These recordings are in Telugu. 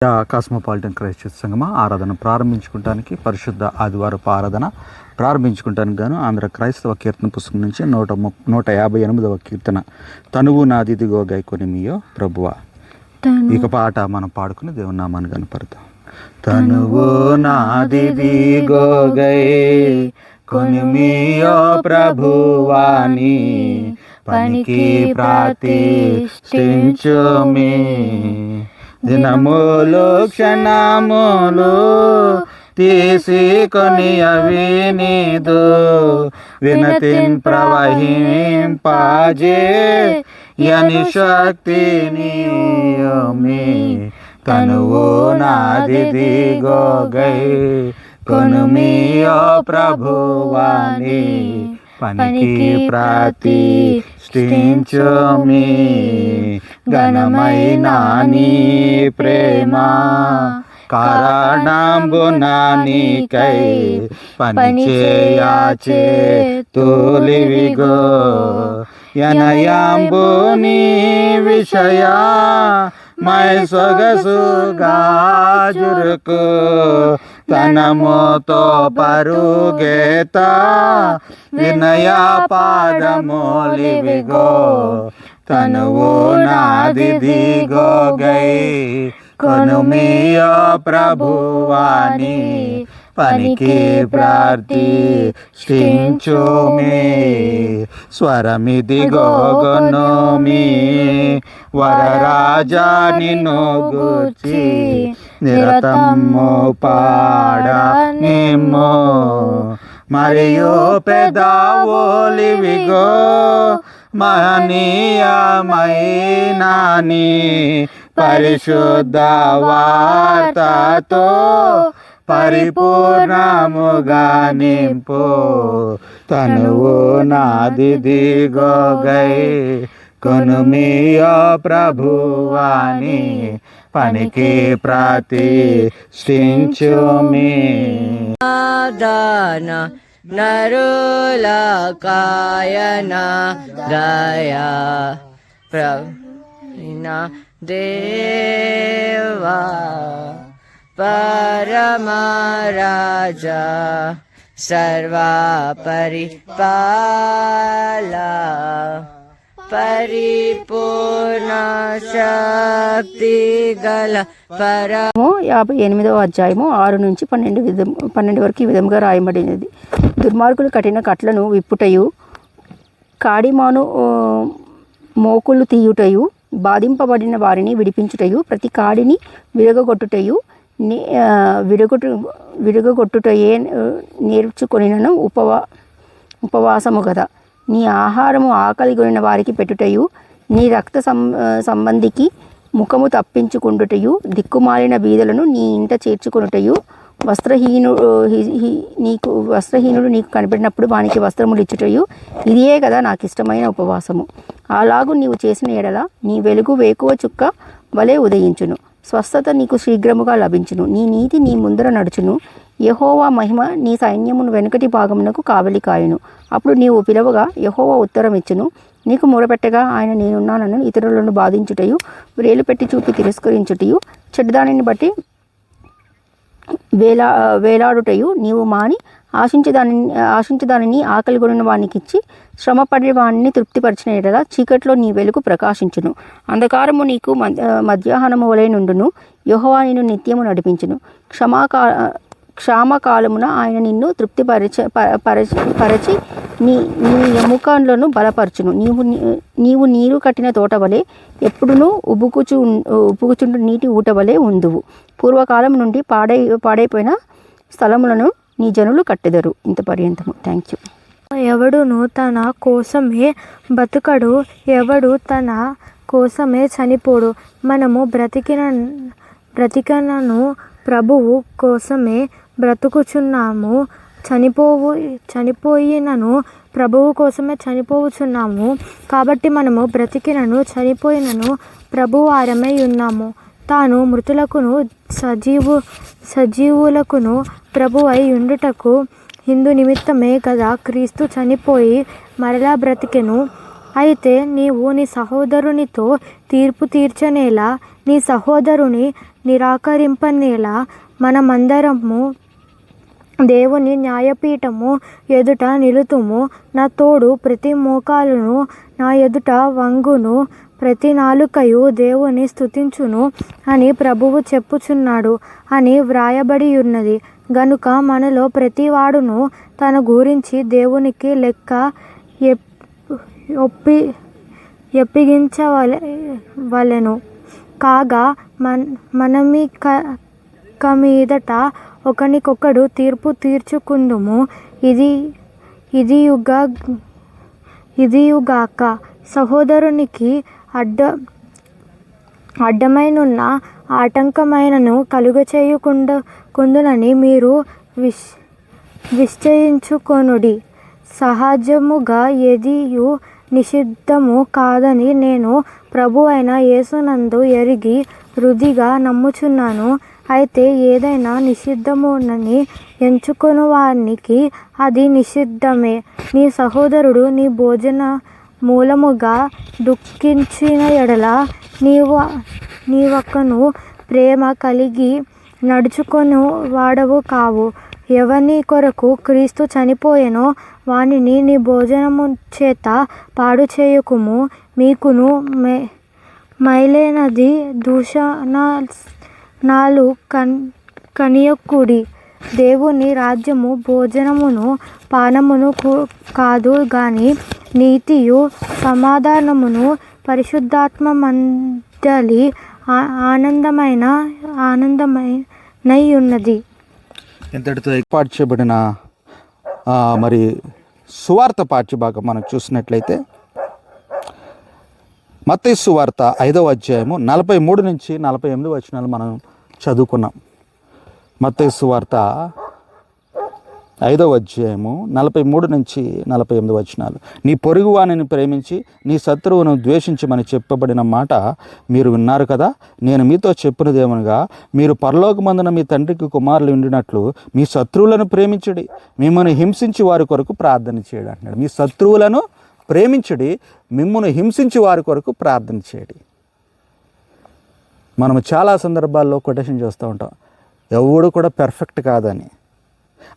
కాస్మోపాలిటన్ క్రైస్ట్ చర్చ్ సంఘమా ఆరాధన ప్రారంభించుకోవడానికి పరిశుద్ధ ఆదివారపు ఆరాధన ప్రారంభించుకోవడానికి గాను ఆంధ్ర క్రైస్తవ కీర్తన పుస్తకం నుంచి 158వ కీర్తన తనువు నాదిదిగో గైకొని మీయో ప్రభువా. ఇక పాట మనం పాడుకుని దేవుని నామాన్ని కనపడతాం. తనువు నాదిదిగో గై కొని మీయో ప్రభువాని పనికి ప్రతిష్ఠించుమి. దినములు క్షణములు తీసుకొని అవి నీదు వినతిన్ ప్రవహింపజే యని శక్తి నీయోమి. తనువు నాదిదిగో గై కొనుమియో ప్రభువాని పనికి ప్రతిష్ఠించుమి. ఘనమైన నీ ప్రేమ కారణంబున నీకై పనిచేయాచే తోలివిగో యనయాంబు నీ విషయ మై సొగసుగా జురుకు తనముతో పరుగేత వినయ పాదమోలివిగో. తనువు నాదిదిగో గై కొనుమియో ప్రభువాని పనికి ప్రతిష్ఠించుమి. స్వరమిదిగో గొనుమి వరరాజా నిన్ను గూర్చి నిరతము పాడనిమ్ము. మరియు పెదవులివిగో మహనీయమైనాని పరిశుద్ధ వార్తతో పరిపూర్ణముగా నింపు. తనువు నాదిదిగో గై కొనుమియో ప్రభువాని పనికి ప్రతిష్ఠించుమి. నరుల కాయన దయా ప్రవీణ దేవా పరమరాజా సర్వా పరిపాలా పరిపూర్ణ శక్తి గల 58వ అధ్యాయము 6 నుంచి 12 వరకు ఈ విధంగా రాయబడినది. దుర్మార్గులు కట్టిన కట్లను విప్పుటయు కాడిమాను మోకులు తీయుటయు బాధింపబడిన వారిని విడిపించుటయు ప్రతి కాడిని విరగొట్టుటయే నేర్చుకొనినను ఉపవాసము కదా. నీ ఆహారము ఆకలి కొనిన వారికి పెట్టుటయు నీ రక్త సంబంధికి ముఖము తప్పించుకుంటుటయు దిక్కుమాలిన బీదలను నీ ఇంట చేర్చుకొనుటయు వస్త్రహీనుడు నీకు కనిపెట్టినప్పుడు వానికి వస్త్రములు ఇచ్చుటయు ఇదియే కదా నాకు ఇష్టమైన ఉపవాసము. అలాగూ నీవు చేసిన ఎడల నీ వెలుగు వేకువ చుక్క వలె ఉదయించును. స్వస్థత నీకు శీఘ్రముగా లభించును. నీ నీతి నీ ముందర నడుచును. యెహోవా మహిమ నీ సైన్యమును వెనుకటి భాగమునకు కావలి కాయును. అప్పుడు నీవు పిలవగా యెహోవా ఉత్తరం ఇచ్చును. నీకు మొరపెట్టగా ఆయన నేనున్నానని ఇతరులను బాధించుటయు వ్రేలు పెట్టి చూపి తిరస్కరించుటయు చెడ్డదానిని బట్టి వేలాడుటయు నీవు మాని ఆశించదానిని ఆకలి కొనిన వానికిచ్చి శ్రమపడే వాణిని తృప్తిపరిచిన ఎడల చీకట్లో నీ వెలుగు ప్రకాశించును. అంధకారము నీకు మధ్యాహ్నము వలె నుండును. యెహోవా నిన్ను నిత్యము నడిపించును. క్షామకాలమున ఆయన నిన్ను తృప్తిపరచి నీ ఎముకలను బలపరచును. నీవు నీరు కట్టిన తోట వలె ఎప్పుడునూ ఉబ్బుకుచుండు నీటి ఊట వలె ఉందువు. పూర్వకాలం నుండి పాడైపోయిన స్థలములను నీ జనులు కట్టెదరు. ఇంత పర్యంతము. Thank you. ఎవడును తన కోసమే బతుకడు, ఎవడు తన కోసమే చనిపోడు. మనము బ్రతికినను ప్రభువు కోసమే బ్రతుకుచున్నాము, చనిపోయినను ప్రభువు కోసమే చనిపోవుచున్నాము. కాబట్టి మనము బ్రతికినను చనిపోయినను ప్రభు వారమై ఉన్నాము. తాను మృతులకును సజీవులకును ప్రభువై ఉండుటకు హిందూ నిమిత్తమే కదా క్రీస్తు చనిపోయి మరలా బ్రతికెను. అయితే నీవు నీ సహోదరునితో తీర్పు తీర్చనేలా నీ సహోదరుని నిరాకరింపనేలా మనమందరము దేవుని న్యాయపీఠము ఎదుట నిలుతుము. నా తోడు ప్రతి మోకాలును నా ఎదుట వంగును, ప్రతి నాలుకయు దేవుని స్తుతించును అని ప్రభువు చెప్పుచున్నాడు అని వ్రాయబడి ఉన్నది. గనుక మనలో ప్రతివాడును తన గురించి దేవునికి లెక్క ఎప్పించవలెను. కాగా మీదట ఒకనికొకడు తీర్పు తీర్చుకుందుము. ఇదియుగాక సహోదరునికి అడ్డమైనున్న ఆటంకమైనను కలుగచేయకుందునని మీరు నిశ్చయించుకొనుడి. సహజముగా ఏదియు నిషిద్ధము కాదని నేను ప్రభు అయిన యేసునందు ఎరిగి రుదిగా నమ్ముచున్నాను. అయితే ఏదైనా నిషిద్ధమునని ఎంచుకొను వానికి అది నిషిద్ధమే. నీ సహోదరుడు నీ భోజన మూలముగా దుఃఖించిన ఎడల నీవొకను ప్రేమ కలిగి నడుచుకొను వాడవు కావు. ఎవని కొరకు క్రీస్తు చనిపోయెనో వానిని నీ భోజనము చేత పాడు చేయకుము. మీకును మైలైనది దూషణాలు కనియకుడి. దేవుని రాజ్యము భోజనమును పానమును కాదు గాని నీతియు సమాధానమును పరిశుద్ధాత్మ మందలి ఆనందమై ఉన్నది. ఇంతటితో ఏర్పాటు చేయబడిన మరి సువార్త పాఠ్యభాగం మనం చూసినట్లయితే మత్తయి సువార్త 5వ అధ్యాయము 43 నుంచి 48 వచనాలు మనం చదువుకున్నాం. మత్తయి సువార్త 5వ అధ్యాయము 43 నుంచి 48 వచనాలు. నీ పొరుగువానిని ప్రేమించి నీ శత్రువును ద్వేషించమని చెప్పబడిన మాట మీరు విన్నారు కదా. నేను మీతో చెప్పినదేమనగా, మీరు పరలోకమందున మీ తండ్రికి కుమారులు ఉండినట్లు మీ శత్రువులను ప్రేమించడి, మిమ్మల్ని హింసించి వారి కొరకు ప్రార్థన చేయడం అంటున్నాడు. మీ శత్రువులను ప్రేమించడి, మిమ్మల్ని హింసించి వారి కొరకు ప్రార్థన చేయడి. మనము చాలా సందర్భాల్లో కొటేషన్ చేస్తూ ఉంటాం, ఎవడు కూడా పెర్ఫెక్ట్ కాదని.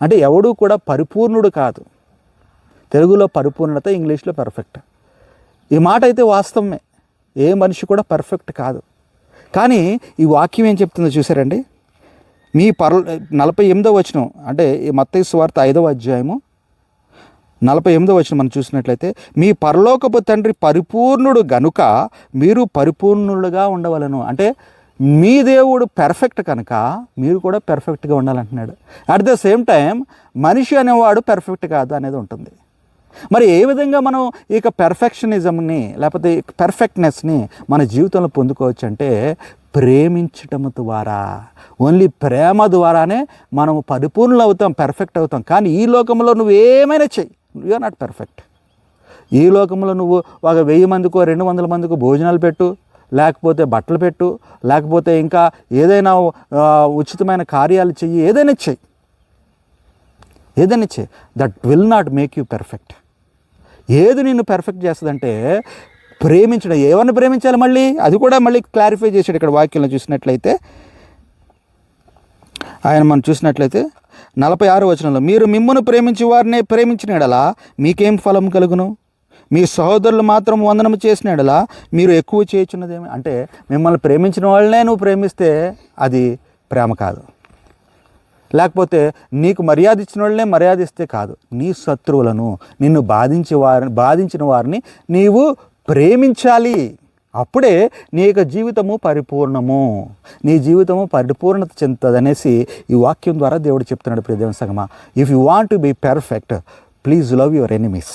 అంటే ఎవడు కూడా పరిపూర్ణుడు కాదు. తెలుగులో పరిపూర్ణత, ఇంగ్లీష్లో పర్ఫెక్ట్. ఈ మాట అయితే వాస్తవమే, ఏ మనిషి కూడా పర్ఫెక్ట్ కాదు. కానీ ఈ వాక్యం ఏం చెప్తుందో చూసారండి. మీ 48వ వచనం, అంటే ఈ మత్తయి సువార్త 5వ అధ్యాయము 48వ వచనం మనం చూసినట్లయితే, మీ పరలోకపు తండ్రి పరిపూర్ణుడు గనుక మీరు పరిపూర్ణులుగా ఉండవలను. అంటే మీ దేవుడు పెర్ఫెక్ట్ కనుక మీరు కూడా పెర్ఫెక్ట్గా ఉండాలంటున్నాడు. అట్ ద సేమ్ టైం మనిషి అనేవాడు పెర్ఫెక్ట్ కాదు అనేది ఉంటుంది. మరి ఏ విధంగా మనం ఇక పెర్ఫెక్షనిజంని లేకపోతే పెర్ఫెక్ట్నెస్ని మన జీవితంలో పొందుకోవచ్చు అంటే ప్రేమించటం ద్వారా. ఓన్లీ ప్రేమ ద్వారానే మనం పరిపూర్ణులు అవుతాం, పెర్ఫెక్ట్ అవుతాం. కానీ ఈ లోకంలో నువ్వు ఏమైనా చెయ్యి, యు ఆర్ నాట్ పెర్ఫెక్ట్. ఈ లోకంలో నువ్వు ఒక 1000 మందికో 200 మందికో భోజనాలు పెట్టు, లేకపోతే బట్టలు పెట్టు, లేకపోతే ఇంకా ఏదైనా ఉచితమైన కార్యాలు చెయ్యి, ఏదైనా చెయ్యి, that will not make you perfect. ఏది నిన్ను పెర్ఫెక్ట్ చేస్తుందంటే ప్రేమించడం. ఎవరిని ప్రేమించాలి మళ్ళీ, అది కూడా మళ్ళీ క్లారిఫై చేశాడు ఇక్కడ వాక్యంలో చూసినట్లయితే. ఆయన మనం చూసినట్లయితే 46వ వచనంలో, మీరు మిమ్మును ప్రేమించి వారినే ప్రేమించిన యెడల మీకేం ఫలం కలుగును? మీ సహోదరులు మాత్రం వందనము చేసిన యెడల మీరు ఎక్కువ చేయుచున్నదేమి? అంటే మిమ్మల్ని ప్రేమించిన వాళ్ళనే నువ్వు ప్రేమిస్తే అది ప్రేమ కాదు. లేకపోతే నీకు మర్యాద ఇచ్చిన వాళ్ళనే మర్యాద ఇస్తే కాదు. నీ శత్రువులను, నిన్ను బాధించిన వారిని నీవు ప్రేమించాలి. అప్పుడే నీ యొక్క జీవితము పరిపూర్ణము, నీ జీవితము పరిపూర్ణత చెందుతుంది అనేసి ఈ వాక్యం ద్వారా దేవుడు చెప్తున్నాడు. ప్రియ దేవుని సంగమా, if you want to be perfect, please love your enemies.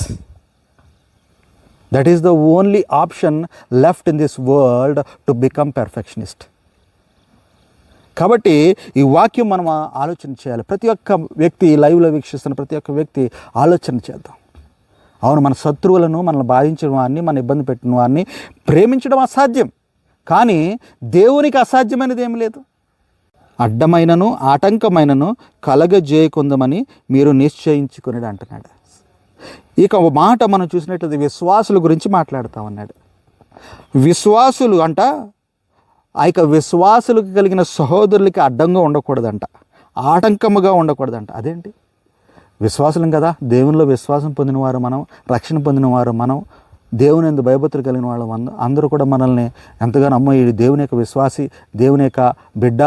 That is the only option left in this world to become perfectionist. కాబట్టి ఈ వాక్యం మనం ఆలోచన చేయాలి. ప్రతి ఒక్క వ్యక్తి, లైవ్లో వీక్షిస్తున్న ప్రతి ఒక్క వ్యక్తి ఆలోచన చేద్దాం. అవును, మన శత్రువులను, మనల్ని బాధించిన వారిని, మన ఇబ్బంది పెట్టిన వారిని ప్రేమించడం అసాధ్యం. కానీ దేవునికి అసాధ్యమైనది ఏమి లేదు. అడ్డమైనను ఆటంకమైనను కలగజేయకుందమని మీరు నిశ్చయించుకుని అంటున్నాడు. ఇక మాట మనం చూసినట్లయితే విశ్వాసుల గురించి మాట్లాడుతూ ఉన్నాడు. విశ్వాసులు అంట ఆ యొక్క విశ్వాసులకు కలిగిన సహోదరులకి అడ్డంగా ఉండకూడదంట, ఆటంకముగా ఉండకూడదంట. అదేంటి? విశ్వాసులం కదా, దేవునిలో విశ్వాసం పొందినవారు మనం, రక్షణ పొందినవారు మనం, దేవుని యందు భయభక్తులు కలిగిన వాళ్ళు అందరూ కూడా మనల్ని ఎంతగానో అమ్మో ఈ దేవుని యొక్క విశ్వాసి, దేవుని యొక్క బిడ్డ,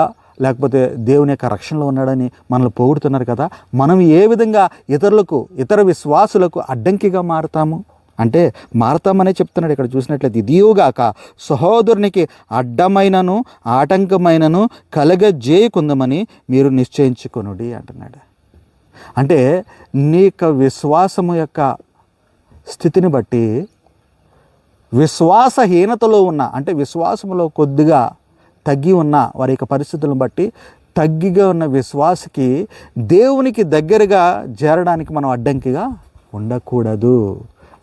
లేకపోతే దేవుని యొక్క రక్షణలో ఉన్నాడని మనల్ని పొగుడుతున్నారు కదా. మనం ఏ విధంగా ఇతర విశ్వాసులకు అడ్డంకిగా మారుతాము అంటే మారతామనే చెప్తున్నాడు ఇక్కడ చూసినట్లయితే. ఇదియుగాక సహోదరునికి అడ్డమైనను ఆటంకమైనను కలగజేయకుందమని మీరు నిశ్చయించుకొనుడి అంటున్నాడు. అంటే నీ యొక్క విశ్వాసము యొక్క స్థితిని బట్టి, విశ్వాసహీనతలో ఉన్న అంటే విశ్వాసములో కొద్దిగా తగ్గి ఉన్న వారి యొక్క పరిస్థితులను బట్టి తగ్గిగా ఉన్న విశ్వాసకి దేవునికి దగ్గరగా చేరడానికి మనం అడ్డంకిగా ఉండకూడదు,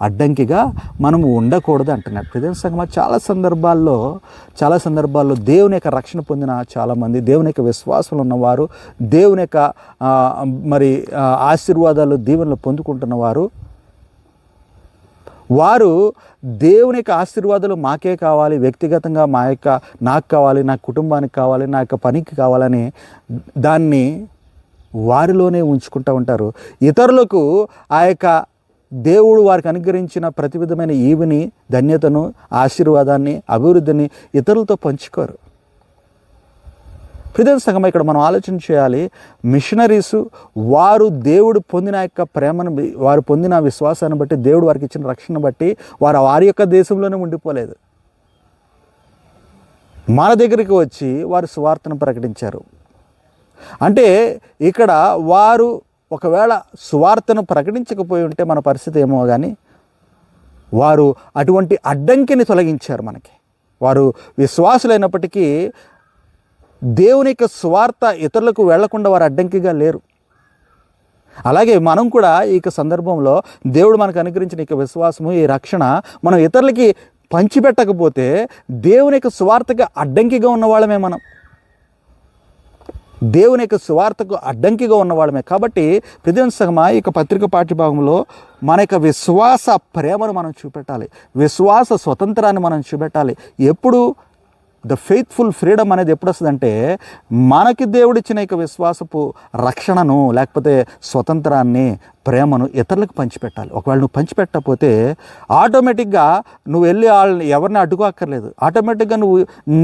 అడ్డంకిగా మనము ఉండకూడదు అంటున్నాడు. ప్రజల సంగమా చాలా సందర్భాల్లో దేవుని యొక్క రక్షణ పొందిన చాలామంది, దేవుని యొక్క విశ్వాసంలో ఉన్నవారు, దేవుని యొక్క ఆశీర్వాదాలు దీవెనలు పొందుకుంటున్నవారు, వారు దేవుని యొక్క ఆశీర్వాదాలు మాకే కావాలి, వ్యక్తిగతంగా నాకు కావాలి, నా కుటుంబానికి కావాలి, నా యొక్క పనికి కావాలని దాన్ని వారిలోనే ఉంచుకుంటూ ఉంటారు. ఇతరులకు ఆ యొక్క దేవుడు వారికి అనుగ్రహించిన ప్రతి విధమైన ఈవిని, ధన్యతను, ఆశీర్వాదాన్ని, అభివృద్ధిని ఇతరులతో పంచుకోరు. ప్రియమైన సంగమా, ఇక్కడ మనం ఆలోచన చేయాలి. మిషనరీసు వారు దేవుడు పొందిన యొక్క ప్రేమను, వారు పొందిన విశ్వాసాన్ని బట్టి, దేవుడు వారికి ఇచ్చిన రక్షణ బట్టి వారి యొక్క దేశంలోనే ఉండిపోలేదు. మన దగ్గరికి వచ్చి వారు సువార్తను ప్రకటించారు. అంటే ఇక్కడ వారు ఒకవేళ సువార్తను ప్రకటించకపోయి ఉంటే మన పరిస్థితి ఏమో కానీ, వారు అటువంటి అడ్డంకిని తొలగించారు మనకి. వారు విశ్వాసులైనప్పటికీ దేవుని యొక్క సువార్త ఇతరులకు వెళ్లకుండా వారు అడ్డంకిగా లేరు. అలాగే మనం కూడా ఈ సందర్భంలో దేవుడు మనకు అనుగ్రహించిన ఈ విశ్వాసము, ఈ రక్షణ మనం ఇతరులకి పంచిపెట్టకపోతే దేవుని యొక్క సువార్తకు అడ్డంకిగా ఉన్నవాళ్ళమే మనం, దేవుని యొక్క సువార్తకు అడ్డంకిగా ఉన్నవాళ్ళమే. కాబట్టి ప్రతిదిన సగమా ఈ పత్రిక పాఠ్యభాగంలో మన యొక్క విశ్వాస ప్రేమను మనం చూపెట్టాలి, విశ్వాస స్వతంత్రాన్ని మనం చూపెట్టాలి. ఎప్పుడు ద ఫెయిత్ఫుల్ ఫ్రీడమ్ అనేది ఎప్పుడు వస్తుందంటే, మనకి దేవుడిచ్చిన ఈ విశ్వాసపు రక్షణను, లేకపోతే స్వతంత్రాన్ని, ప్రేమను ఇతరులకు పంచిపెట్టాలి. ఒకవేళ నువ్వు పంచిపెట్టకపోతే ఆటోమేటిక్గా నువ్వు వెళ్ళి వాళ్ళని ఎవరిని అడ్డుకోక్కర్లేదు. ఆటోమేటిక్గా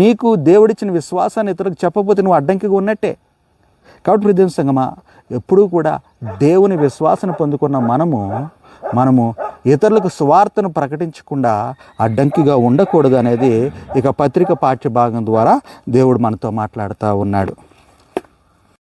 నీకు దేవుడిచ్చిన విశ్వాసాన్ని ఇతరులకు చెప్పకపోతే నువ్వు అడ్డంకిగా ఉన్నట్టే. కాబట్టి ప్రియమైన సంగమా, ఎప్పుడూ కూడా దేవుని విశ్వాసాన్ని పొందుకున్న మనము ఇతరులకు సువార్తను ప్రకటించకుండా అడ్డంకిగా ఉండకూడదు అనేది ఇక పత్రిక పాఠ్య భాగం ద్వారా దేవుడు మనతో మాట్లాడుతూ ఉన్నాడు.